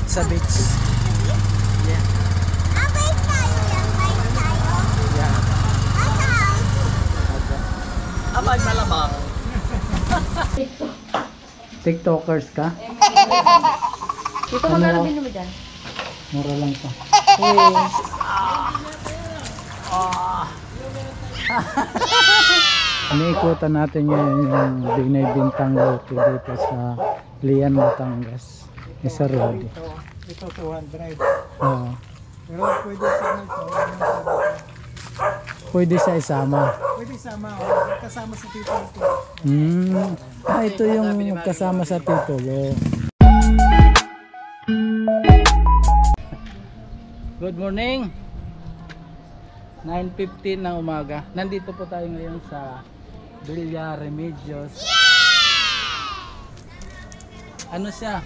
sa beach. Yeah. Bike tayo yan, bike tayo. Yeah. Asa house? Abay malamang. TikTokers ka? Ito magkano din mo dyan? Mura lang to. Iniikutan natin ngayon yung binibintang lote dito sa Lian, Batangas. Isa road. Ito 200. Oo. Pero pwede sama ito. Pwede siya isama. Pwede sama. Kasama sa tito ito. Ito yung magkasama sa titulo. Good morning. 9:15 ng umaga. Nandito po tayo ngayon sa Villa Remedios. Ano siya?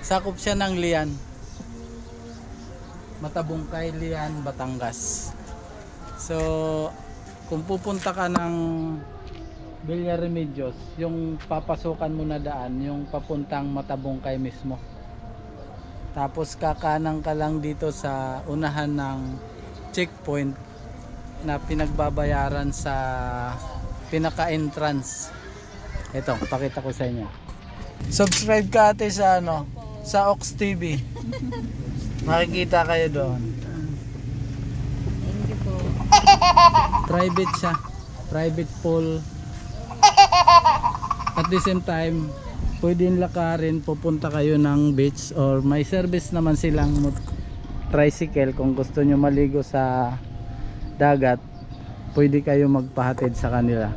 Sakop siya ng Lian. Matabungkay, Lian, Batangas. So, kung pupunta ka ng Villa Remedios, yung papasukan mo na daan, yung papuntang Matabungkay mismo. Tapos kakanang ka lang dito sa unahan ng checkpoint na pinagbabayaran sa pinaka-entrance. Ito, pakita ko sa inyo. Subscribe ka ate sa ano, sa Ox TV. Makikita kayo doon. Thank you po. Private siya. Private pool. At the same time, pwedeng lakarin, pupunta kayo ng beach or may service naman silang tricycle kung gusto nyo maligo sa dagat. Pwede kayo magpahatid sa kanila.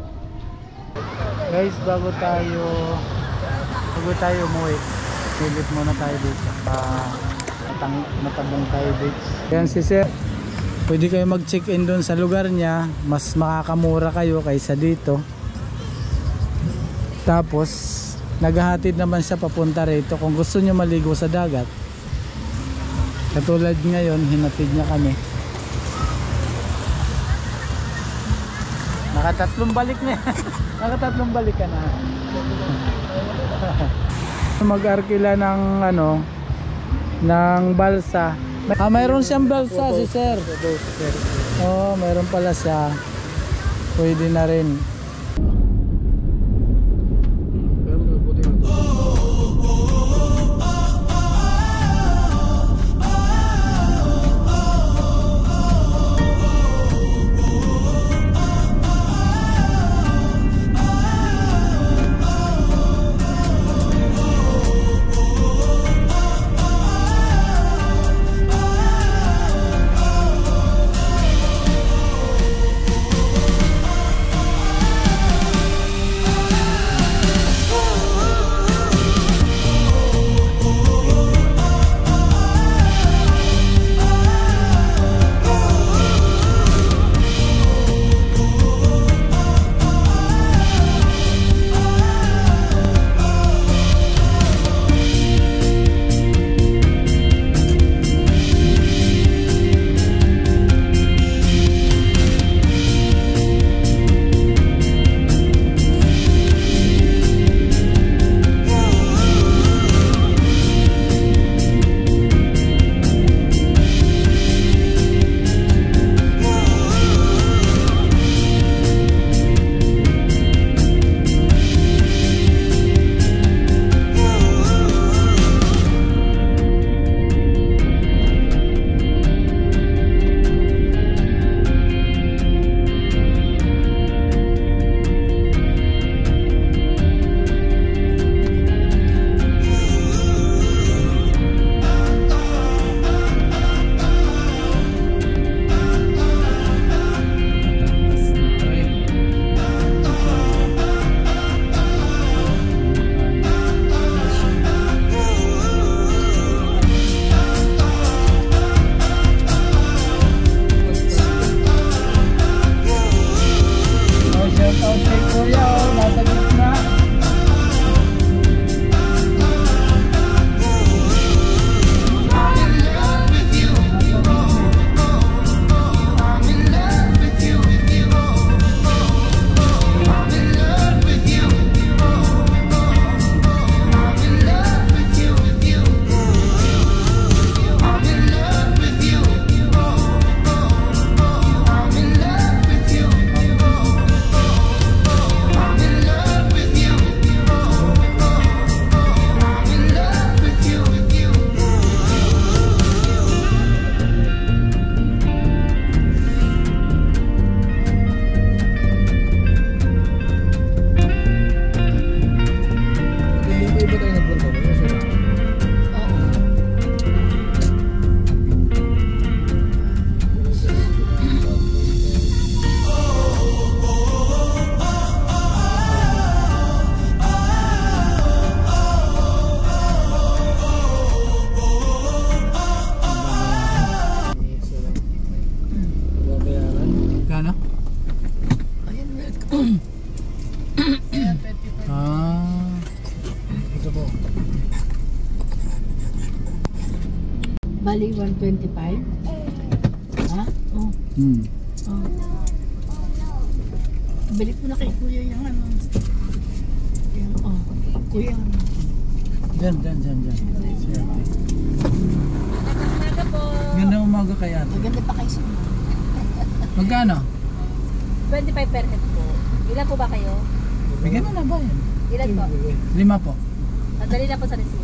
Guys, bago tayo umuwi, silip muna tayo dito sa Matabungkay Beach. Ayan si sir, pwede kayo mag check in doon sa lugar niya, mas makakamura kayo kaysa dito. Tapos naghahatid naman siya papunta rito kung gusto nyo maligo sa dagat. Katulad ngayon, hinatid niya kami. Nakatatlong balik na. Nakatatlong balik ka na. Mag-arkila ng ano, ng balsa. Mayroon siyang balsa si sir. Oh, mayroon pala siya. Pwede na rin. Bali, 125. Ha? Oh. Oh. Balik mo na kay kuya yung ano. Yung, oh. Kuya. Dyan. Ganda umaga kaya. Maganda pa kayo sa Magkano? 25 per head po. Ilan po ba kayo? Bigyan mo na ba yan? Ilan po? 5 po. Nadali na po sa resibo.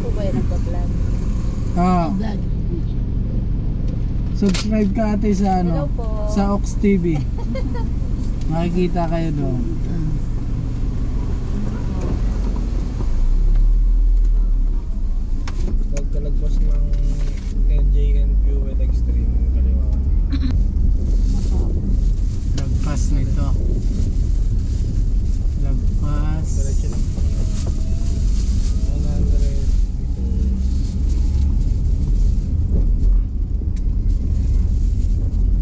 Po ba yan nagpa-vlog? Ah, vlog. subscribe ka ate sa Hello ano? po. Sa Ox TV. Makikita kayo doon. Pagkalagpas ng NJN Fuel Extreme kaliwa. Lagpas nito. Lagpas. Diretso lang 100 meters.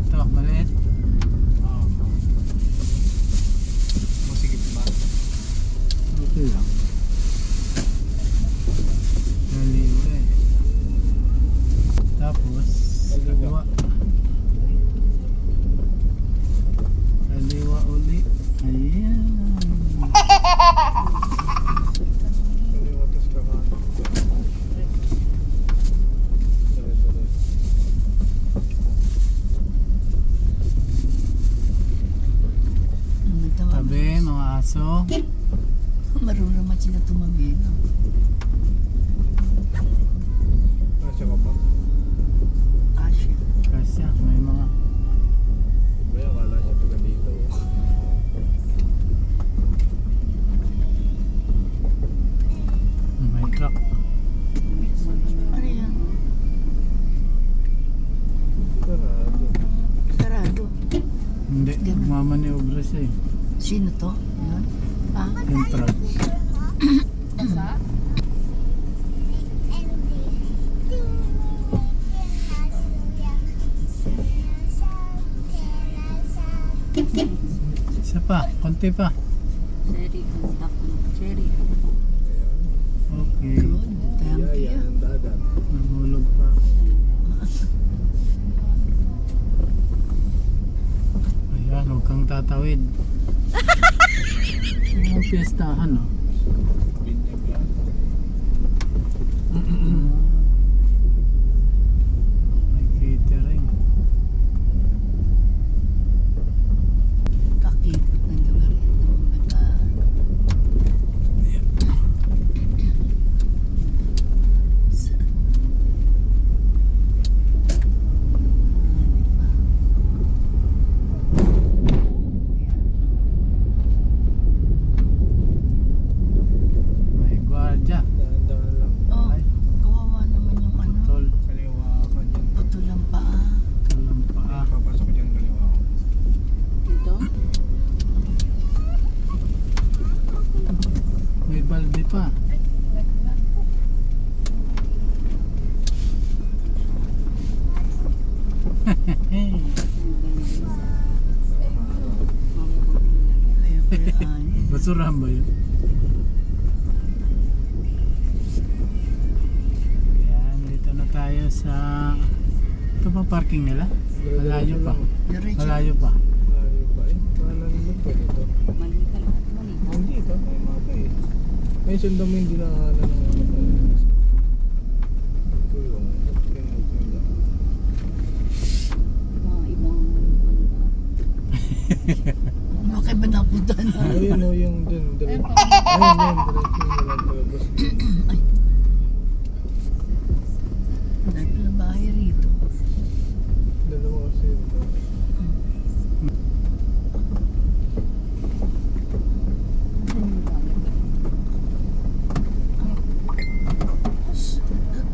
Ito, maliit. Masigit ba? Okay lang. Kaliwa eh. Tapos, kaliwa. Kaliwa uli. Ayan. Kaliwa tas kanan. Dire-dire. Tabi, mga aso. Marunong naman sila tumabi. No? Nasa ka pa? Asya. Kasi may mga Ba yung akala niya taga dito. may truck. Ano yan? Sarado. Sarado. Hindi, magmamaniobra siya eh. Sino to? Yun? Ah? Yung truck. Isa pa, konti pa. Cherry. Cherry. Okay, Good. Thank Yaya you. ng dagat. nahulog pa. Ayan, huwag kang tatawid. Ang piyestahan, no? Binyag yan. May catering. Kakipot ng lugar ito. May gwardiya. Dahan-dahan lang. Oh, Ay, kawawa naman yung ano. putol. Kaliwa ka dyan. Putol ang paa. Tulang paa. Papasok dyan kaliwa ko. Dito? May balde pa. Kaya pala Basurahan ba yun? Ayan, dito na tayo sa... Ito ba parking nila? Malayo pa. Diretso. Malayo pa. Malayo pa eh. Paano naman pa dito? Mali ka lang. Mali. Hindi ito. May mapa eh. May sundan mo hindi nakakala ng ano pa. Tulong. Mga ibang Bakit ba napunta na? Ayun o yung dun. Ayun yan. Diretso yung walang palabas. Ay. Dahil pala bahay rito. Dalawa kasi yun.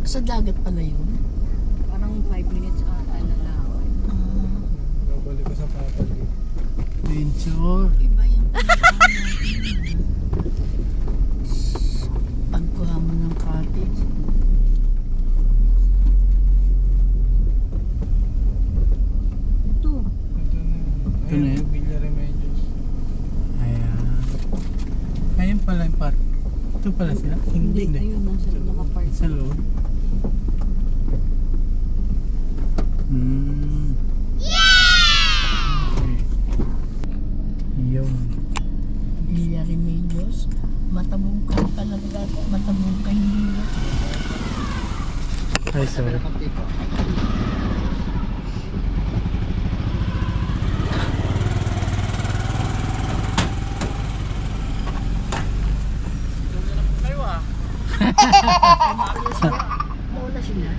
Sa dagat pala yun. parang 5 minutes ata na lang. Ah, Babalik ka sa patag eh. Adventure. iba yung pinakain natin. Pagkuha mo ng cottage. Ito. Ito na yun. Ito na yun. Ayun, Villa Remedios. Dito pala sila? Hindi, ayun na siya nakapark. Sa loob. Okay. Yun. Villa Remedios. Matabungkay talaga. Matabungkay nila. Ay, sorry. Mauna sila.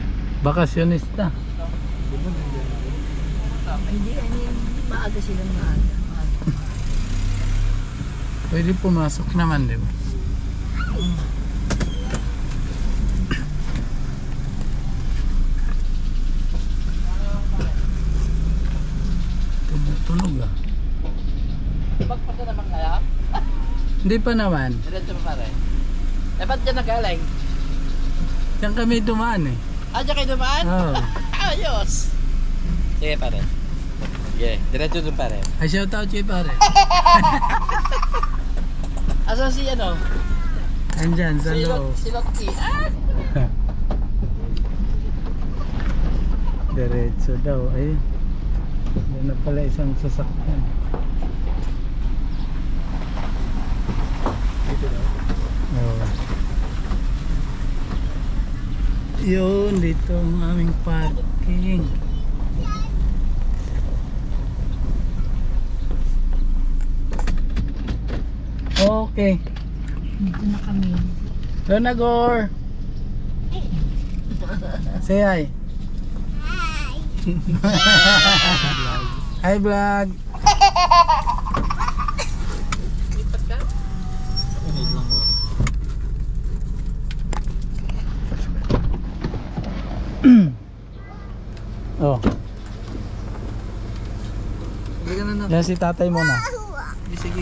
Bakasyonista. Hindi, maaga silang maaga. Pwede pumasok naman, di ba? Tumutunog ah. Ba't pa naman kaya? Hindi pa naman. Diretso pa pare. Eh, ba't dyan nagaling? Diyan kami dumaan eh. Ah, dyan kayo dumaan? Oo. Ayos! Sige pare. Sige, diretso dun pare. Ay, shout out kay pare. Asan si ano? Andyan, sa loob. Si Lottie. Ah! Diretso daw. Ayun. Yan na pala isang sasakyan. Dito daw. Oo. Yun, dito ang aming parking. Okay. Dito na kami. Donagor. Say hi. Hi vlog. Oh. Hindi ka na na. Yan si tatay mo na. Sige.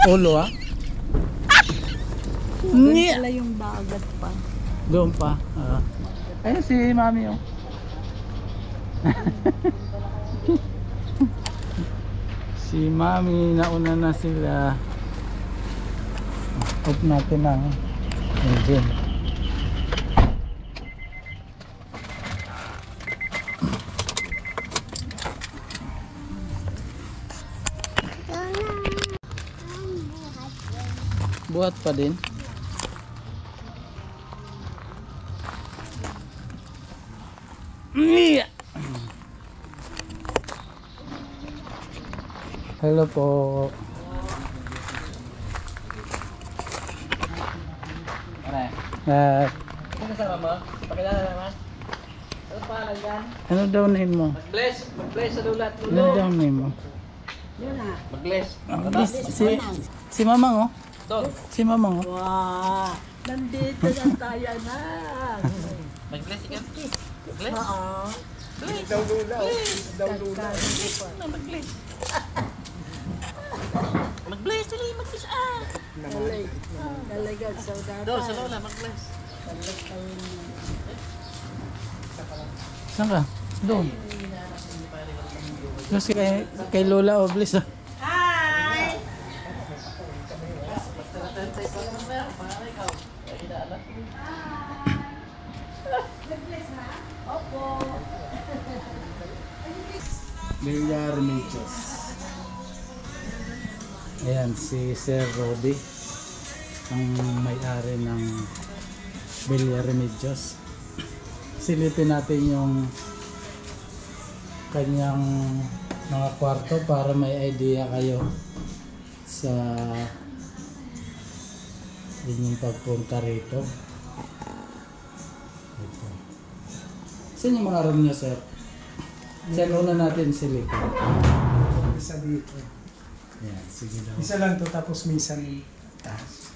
Ulo ah. Niya. Wala yung dagat pa. Doon pa. Ayun si mami oh. Si mami, nauna na sila. Off natin ang engine. Buhat pa din. Hello po. Pare. Ano kasama mo? Pakilala naman. Ano pangalan dyan? Ano daw name mo? Mag-bless. Mag-bless sa lula at Ano daw lulo. name mo? Mag-bless. Si Mamang oh. Doon. Si Mamang oh. Wow! Nandito na tayo na! Mag-bless ikaw. Mag-bless. Oo. Daw lula. Daw lula. Mag-bless. Mag-bless. Dali, mag-bless. Ah! Talaga, saudade. Doon, sa lola, mag-bless. Saan ka? Doon. Doon si kay Lola Oblis ah. Villa Remedios. Ayan si Sir Rodi, ang may-ari ng Villa Remedios. Silipin natin yung kanyang mga kwarto para may idea kayo sa inyong pagpunta rito. Ito. Saan yung mga room niya, sir? Saan una natin silipin? Isa dito. Ayan, sige daw. Isa lang to tapos may isa ng taas.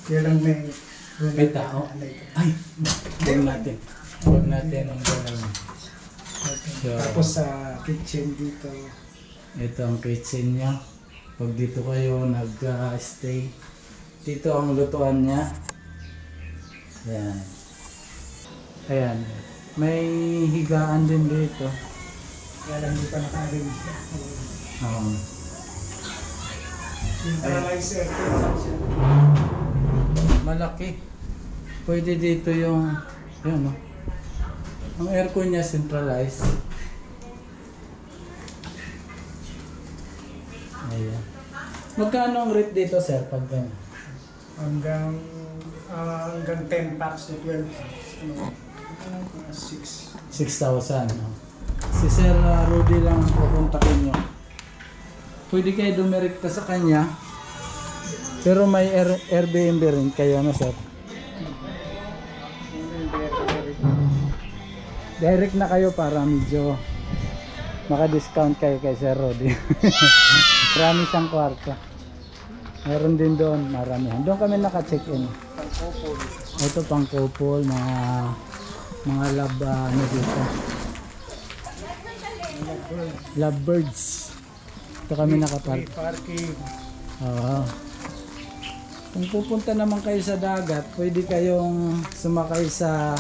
Kaya lang may May tao? Ay, huwag natin. Huwag natin ang gano'n. So, Tapos sa kitchen dito. ito ang kitchen niya. Pag dito kayo nag-stay, dito ang lutuan niya. Ayan. Ayan. May higaan din dito. Kaya lang hindi pa naka-arrange. Oo. Centralizer. Malaki. Pwede dito yung yun, no? Ang aircon niya centralized. Ayan. Magkano ang rate dito, sir, pag Hanggang 10 packs na 12. Ano? 6. 6,000, no? Si Sir Rudy lang ang pupuntakin nyo. Pwede kayo dumirekta sa kanya. Pero may Airbnb rin kayo, no, sir? Direct na kayo para medyo maka-discount kayo kay Sir Rudy. Marami siyang kwarto. Meron din doon, marami. Doon kami naka-check-in. Ito pang couple, mga love, ano dito. Lovebirds. Ito kami nakapark. Parking. Oo. Kung pupunta naman kayo sa dagat, pwede kayong sumakay sa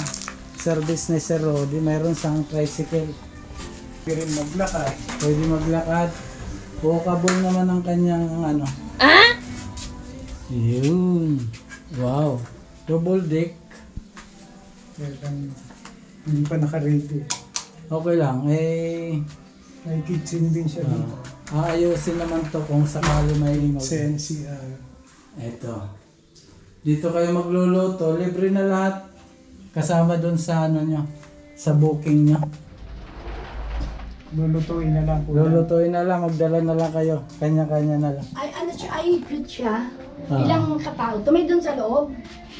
service ni Sir Rudy. Mayroon siyang tricycle. Pwede rin maglakad. Pwede maglakad. Walkable naman ang kanyang ano. Yun. Wow. Double deck. Hindi pa naka-ready. Okay lang. Eh, May kitchen din siya dito. aayusin naman to kung sakali may CNCR. Ito. Dito kayo magluluto. Libre na lahat. Kasama dun sa ano nyo. Sa booking nyo. Lulutuin na lang po. Lulutuin na lang. Magdala na lang kayo. Kanya-kanya na lang. Ay, ano siya, ay, good siya. Ah. Ilang katao? Tumay doon sa loob.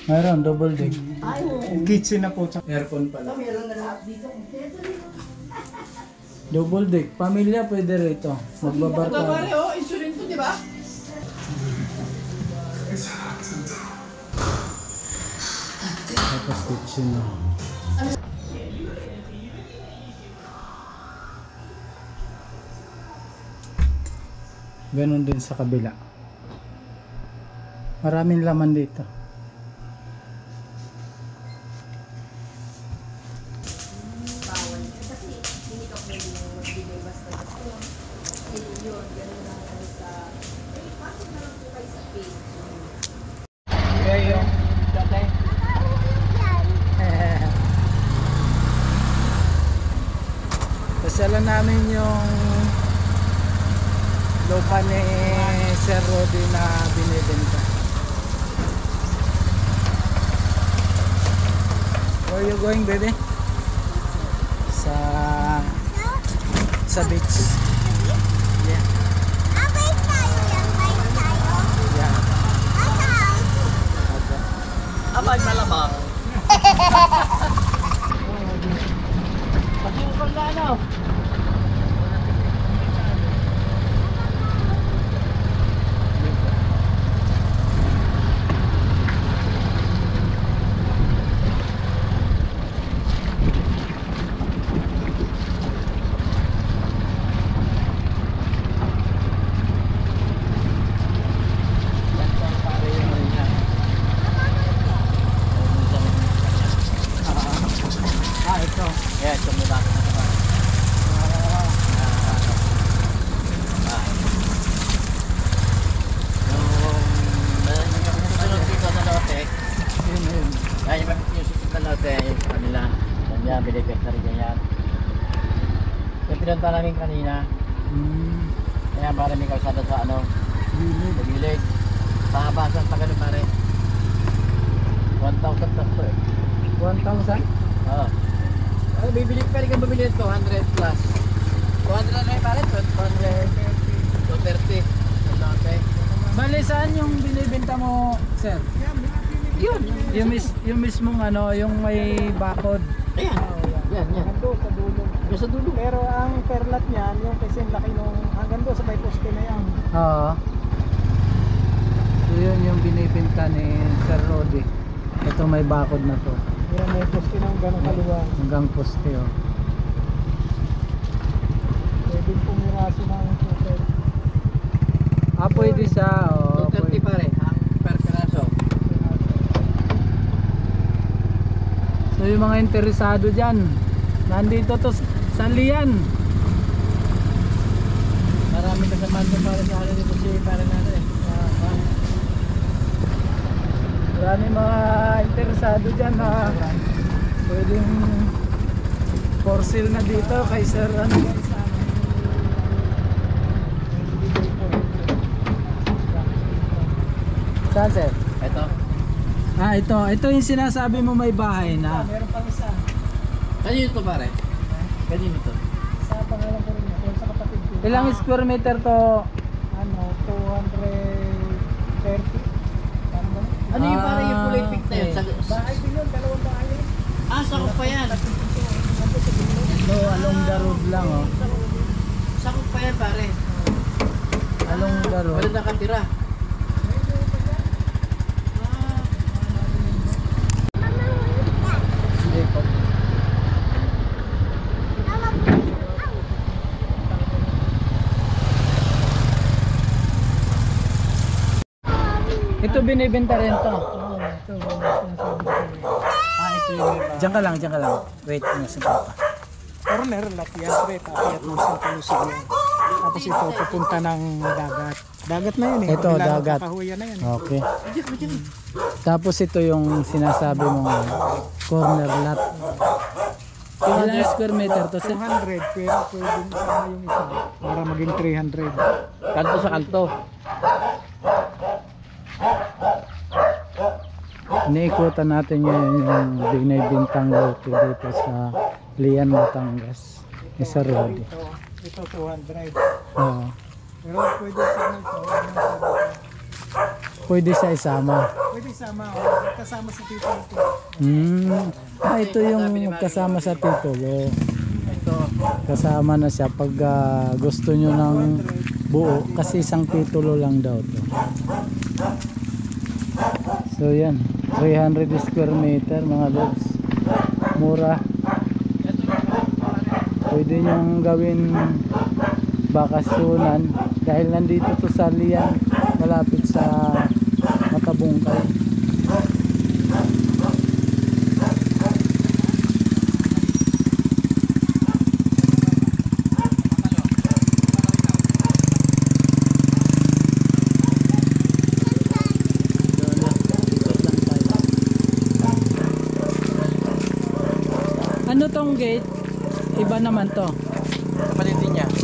Mayroon. Double deck. Ay, oo. Kitchen na po. Aircon pala. Meron na lahat dito. Double deck. Pamilya pwede rito. Magbabarkada. oh, insulin to, di ba? Tapos kitchen na. Ganon din sa kabila. Maraming laman dito. Kaya yung dati. Pasyalan namin yung lupa ni Sir Rudy na binibenta. Where are you going, baby? Sa beach. Yeah. Bike tayo yan, bike tayo. Yeah. Asan? Okay. Abay malamang. Pag-iupan na ano? Ito. Yes, tumulak na naman. Yung susunod dito na lote, Yun. ay yung susunod na lote, yung kanila, yan, binibig na rin yan. Yung pinunta namin kanina, kaya maraming kalsada sa ano, sa gilid. Pahabasan pa ganun pare. 1,000 plus to eh. 1,000? Oo. Ay, bibili pa rin kang bumili ito, 100 plus. 200 na rin pare, 230. Okay. Bale, saan yung binibenta mo, sir? Yun. Yung mismong ano, yung may bakod. Ayan. Yan, yan. Doon sa dulo. Yung sa dulo. Pero ang perlat niyan, yung kasi yung laki nung hanggang doon sa may poste na yan. Oo. So yun yung binibenta ni Sir Rudy. Ito may bakod na to. Yan may poste ng ganong kaliwa. Hanggang poste, oh. Pwede pumiraso ng super. Pwede siya, oh. 230 pare, ang per piraso. So yung mga interesado dyan, nandito to sa Lian. Para Maraming kasamaan ko para sa ano dito si para natin. Maraming mga interesado dyan na pwedeng for sale na dito kay Sir ano guys. Saan sir? Ito. Ito yung sinasabi mo may bahay na. Meron pang isa. Kanino to pare? Kanino to? Sa pangalan ko rin yan. Kung sa kapatid ko. Ilang square meter to? Ano, 230. Parang ba? Ano yung pare yung kulay pink na yun? Bahay din yun, dalawang bahay yun. Sakop pa yan. Ito along the road lang oh. Sakop pa yan pare. Along the road. Wala nakatira. Sige po. Ito binibenta rin to. Ito, sinasabi ko. Ito yung diyan ka lang. Wait, nasa papa. Corner, Lapiatre, Tapiat ng Santa Lucia. Tapos ito, pupunta ng dagat. Dagat na yun eh. Ito, Kabila ng dagat. Kakahuyan na yan. Okay. Tapos ito yung sinasabi mong corner lot. Ilang square meter to sir? 200, pero pwedeng isama yung isa para maging 300. Kanto sa kanto. Iniikutan natin ngayon yung binibintang lote dito sa Lian, Batangas. Isa road. Ito 200. Oo. Pero pwede isama ito. Pwede siya isama. Pwede isama. Kasama sa tito ito. Ito yung kasama sa titulo. Ito. Kasama na siya pag gusto nyo ng buo. Kasi isang titulo lang daw to. So yan. 300 square meter mga lods. Mura. Pwede nyong gawin bakasyonan dahil nandito to sa Lian, malapit sa Matabungkay. Ano tong gate? Iba naman to. Kapatid din niya. Okay.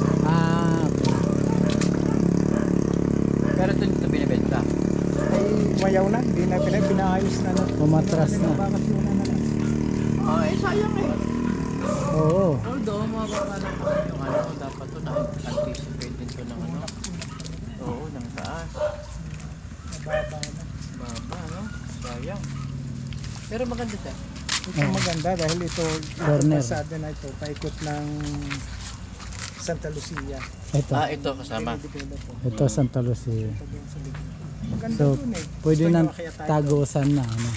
Pero ito dito binibenta. Ay, mayaw na. Hindi na pinaayos na. Pumatras na. Bakasyonan na lang. Sayang eh. Oo. Although, mababa lang yung ano, dapat to na-anticipate din to ng ano. Oo, ng taas. Baba, no? Sayang. Pero maganda siya. Ito maganda dahil ito Corner. pasada na ito. Paikot ng Santa Lucia. Ito. Ito kasama. Ito Santa Lucia. Maganda So, dun eh. pwede Gusto nang nyo kaya tayo tagusan na. Ano.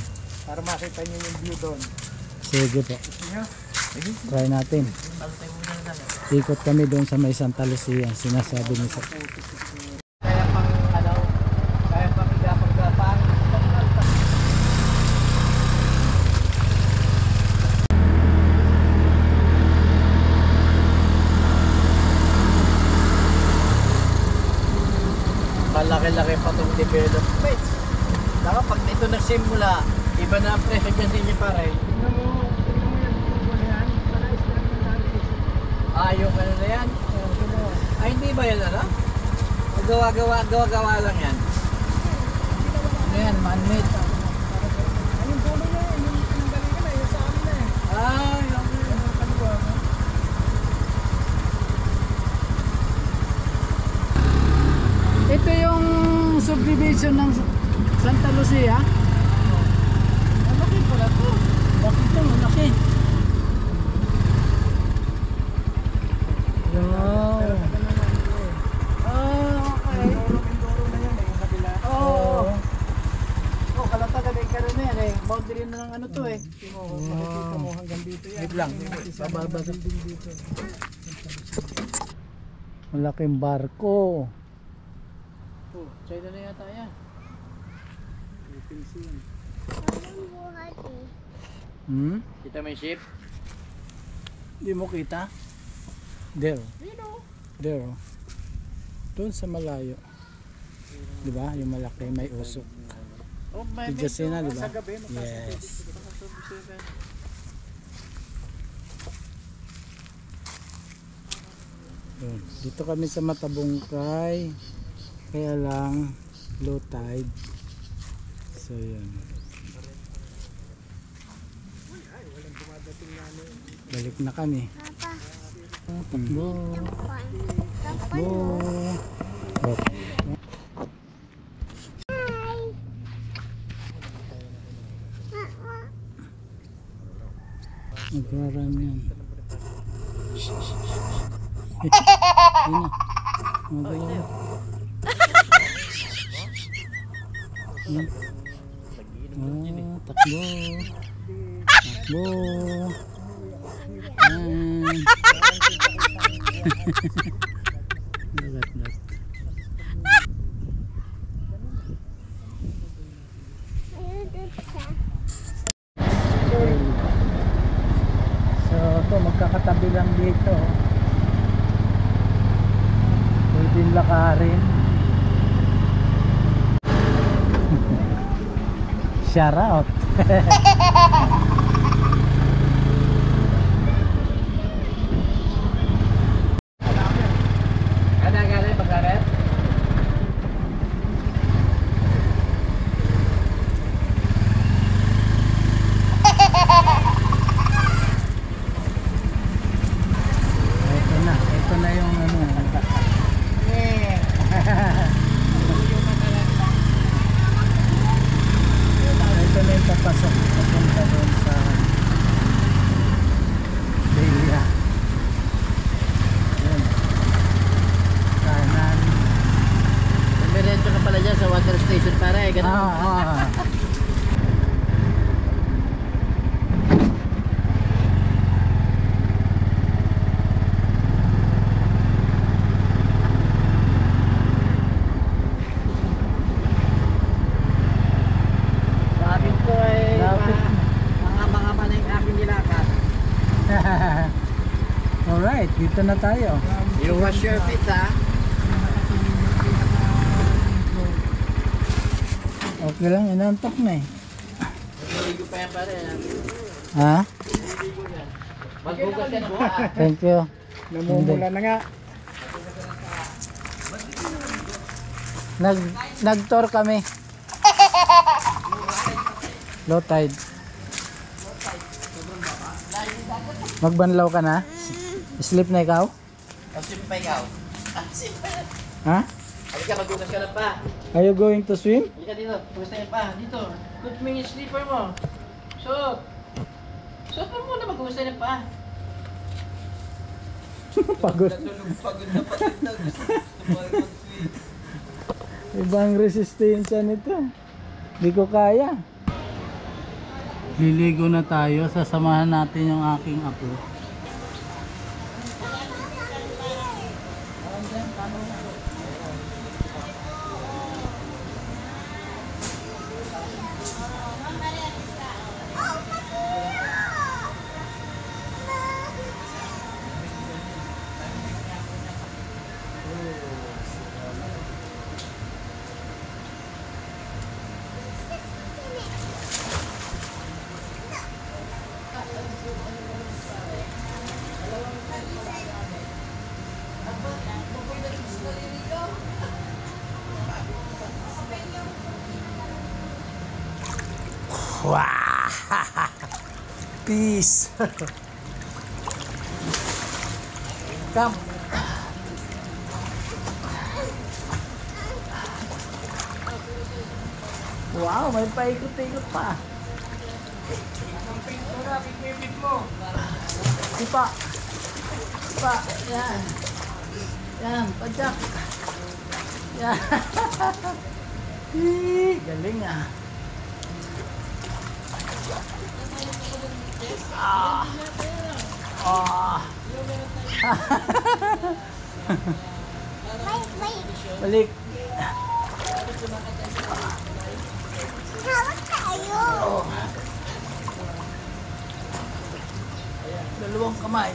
para makita nyo yung view doon. Sige po. Gusto nyo? Try natin. Ikot kami doon sa may Santa Lucia. Sinasabi ni Sir. Kaya pang ano, kaya pang igapag-gapan. Malaki-laki pa itong developments. Saka pag ito nagsimula, iba na ang presyo dyan din niya pare. Tingnan mo yung tubo na yan. Para islang na natin. Yung ano na yan. Ay, hindi ba yan ano? Gawa-gawa lang yan. Ano yan? Man-made. Ay, yung dulo niya, yung pinanggalingan na, yung sa amin na eh. Ay, Yung kaliwa mo. Ito yung subdivision ng Santa Lucia. malaki pala to. Bakit ito? Malaki. Wow. Okay. Mindoro na yan eh, yung kabila. Oo. Oh, kalatagan eh, karoon na yan eh. Boundary na ng ano to eh. Makikita mo hanggang dito yan. Wait lang. Bababa din dito. Malaking barko. Oh, China na yata yan. Anong buhay eh? Kita mo yung ship? Hindi mo kita? There. There. Doon sa malayo. Di ba? Yung malaki, may usok. Oh, may Tigas yun na, di ba? Sa gabi, Yes. Yun. Dito kami sa Matabungkay. Kaya lang low tide. So yun. Balik na kami. Takbo. Takbo. Nagraram yan. Yun na. Magawa. Yun. Oh, takbo. Takbo. Yan. Dagat. So ito, magkakatabi lang dito. Pwedeng lakarin. Shout out. Galing pagkaret? Ito na yung ano. Ito na yung papasok papunta doon sa Delia. Yun. Kanan. Diretso ka pala dyan sa water station pare. Ganun. Sa akin ko ay Lapit. mga na yung aking nilakad. Alright, dito na tayo. You wash your feet ha. Okay lang, inantok na eh. Maligo pa yan pare. Ha? Magbukas ka na buha. Thank you. Namumula na nga. Nag-tour kami. Low tide. Magbanlaw ka na? Sleep na ikaw? Kasi pa ikaw. Ha? Halika magbukas ka na pa. Are you going to swim? Halika dito. Bukas na yan pa. Dito. Put mo yung sleeper mo. Suot. Suot mo muna magbukas na yan pa. Pagod. Ibang resistensya nito. Hindi ko kaya. Liligo na tayo. Sasamahan natin yung aking apo. Wow! Peace! Come! Wow, may paikot-ikot pa. Sipa! Sipa! Yan! Yan! Padyak! Yan! Galing ah! Balik. Hawak tayo. Dalawang kamay.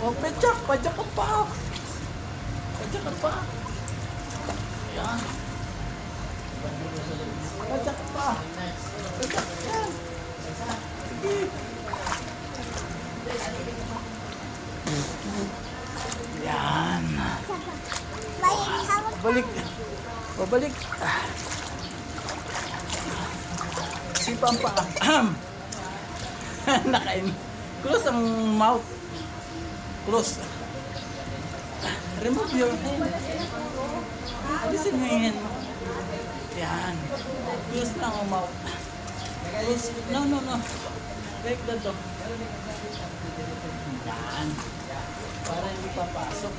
Oh, padyak ka pa. Adjak ka pa. Yan. Adjak pa. Adjak yan. Sige. Yan. Babalik. Babalik. Sipa pa. Nakain. Close ang mouth. Close. Remove your hand. Alisin mo yung hand mo. Yan. Close lang ang mouth. Close. No. Break the door. Yan. Para hindi papasok.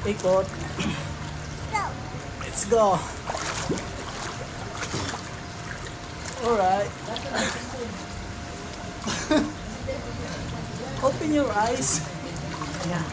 Ikot. Let's go. Alright. Open your eyes. Yeah.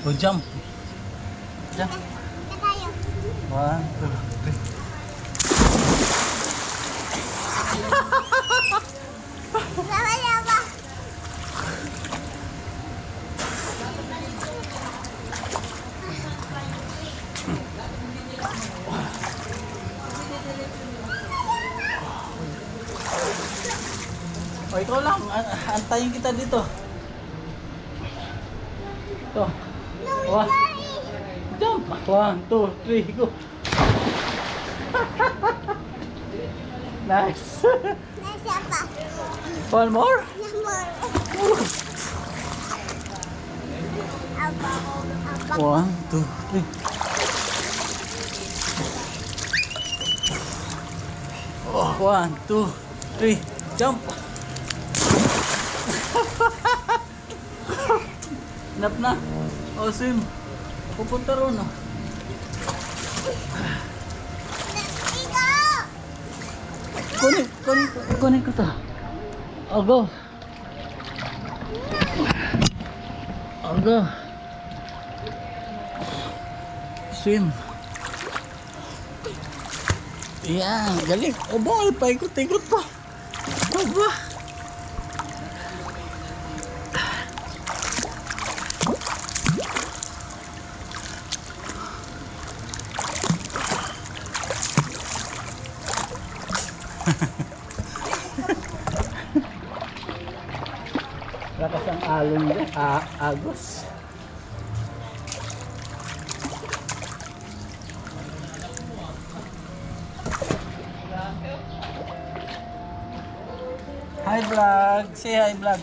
Oh, jump. Jump. 1, 2, 3. O, ikaw lang. Antayin kita dito. Ito. 1. Jump. 1, 2, 3, go. Nice. One more? 1, 2, 3. Oh, 1, 2, 3. Jump. Nap na. Oh, swim. Pupunta ron, oh. Kunin ko to. Oh, go. Oh, go. Swim. Yan, galing. Oh, bawal pa. Ikot-ikot pa. Oh, ba? Lakas ang alon dyan. Agos. Hi vlog. Say hi vlog.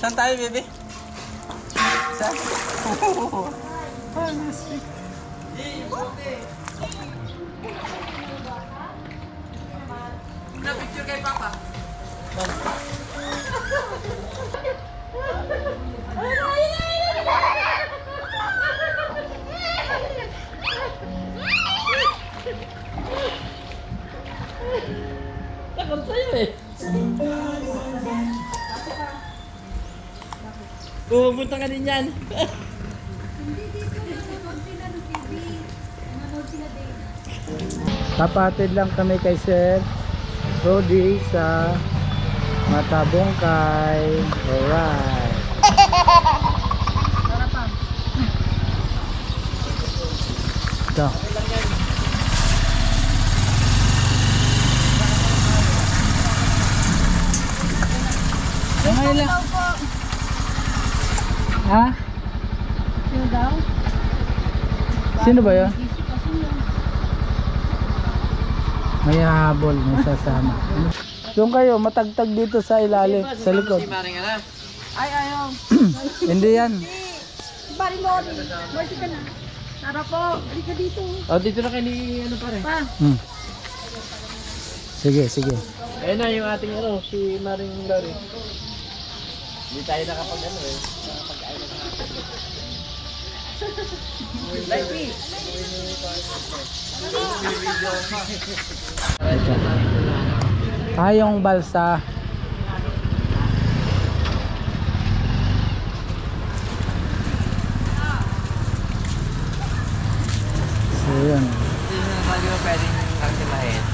Saan tayo, baby? Saan? Na-picture kay Papa. Takot sa'yo eh. Pupunta ka din yan. Kapatid lang kami kay Sir Rodi sa Matabongkay. Alright. Ito. Ngayon lang. Ha? Sino daw? Sino ba yun? May habol, may sasama. Doon kayo, matagtag dito sa ilalim, sa likod. Ay, ayaw. Hindi yan. Bari Lodi. Marcy ka na. Tara po. Balik ka dito. Oh, dito na kayo ni ano pare. Pa. Sige, sige. Ayun na yung ating ano, si Maring Lori. Hindi tayo nakapag ano eh. Nakapag-ayun na natin. Lively! Tayong balsa. So yun. Hindi mo pwedeng aktimahin.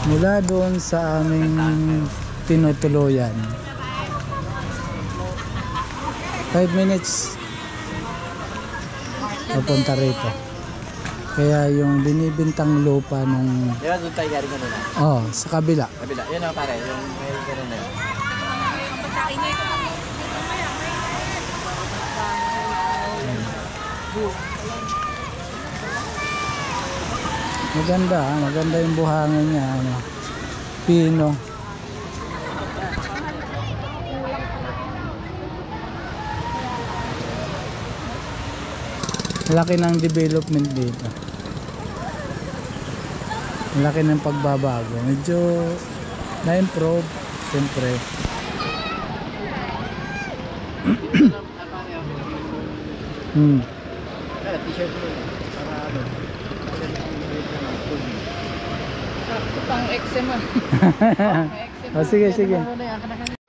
Mula doon sa aming tinutuluyan. 5 minutes papunta rito. Kaya yung binibintang lupa nung Di ba doon tayo galing kanina? sa kabila. Kabila. Yun ang pare, yung may ganun na yun. Maganda yung buhangin niya, ano. Pino. Laki ng development dito. Laki ng pagbabago. Medyo na-improve, siyempre. T-shirt mo yun. Para ano. Pang eczema. Sige. Ano na yan?